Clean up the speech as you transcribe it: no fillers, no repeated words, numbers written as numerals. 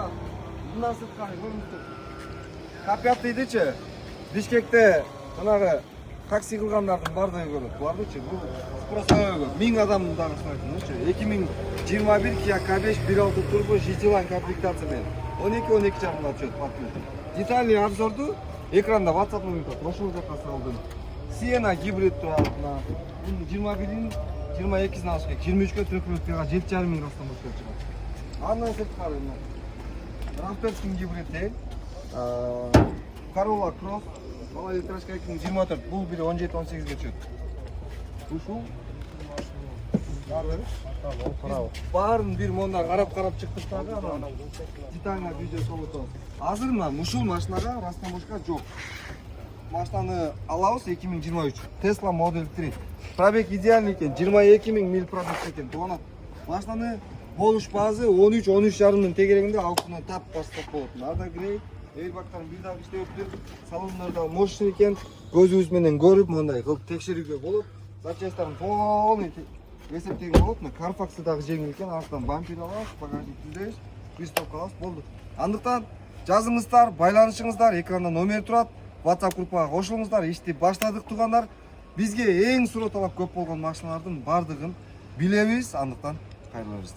машина мындан сыртқа көрүнүп тур. Капят дейдичи. Бишкекте жанагы такси кылгандардын бардыгы көрөт. Булардычы бул спросовойго 1000 адамдын дагы сунайтынчы. 2021 Kia K5 1.6 турбо GT-Line комплектация менен 12 жарымда чөт патруль. Детальный обзорду экранда WhatsApp номерге прошел жакка салдым. Sienna гибрид турат на 21 22 алыш керек. 23-кө трюкрутка 7,5 миң автомобиль чыгат. Андан сырткары Рамперский гибрид Corolla Cross бала электричка 2024 бул бири 17-18 чөт. Ушул баарын бир монда карап чыктык дагы анан детальный видео солотобуз. Азыр мына ушул машинага растаможка жок. Машинаны алабыз 2023 Tesla Model 3. Пробег идеальный экен, 22 миң миль пробег экен. Буга машинаны болуш базы 13 жарымдын тегерегинде алкуна тап бастап болот. Ада грей, эйрбактар бир дагы иштептир. Салондарда мощный экен. Көзүбүз менен көрүп мондай кылып текшерүүгө болот. Запчастарын полный эсептеген болот. Carfax'ы дагы жеңил экен. Артынан бампер алабыз, багажник түзөйбүз, пристопка алабыз, болду. Андыктан жазыңыздар, байланышыңыздар, экранда номер турат. WhatsApp группага кошулуңуздар, ишти баштадык тугандар. Бизге эң суроо талап көп болгон машиналардын бардыгын билебиз, андыктан кайрылабыз.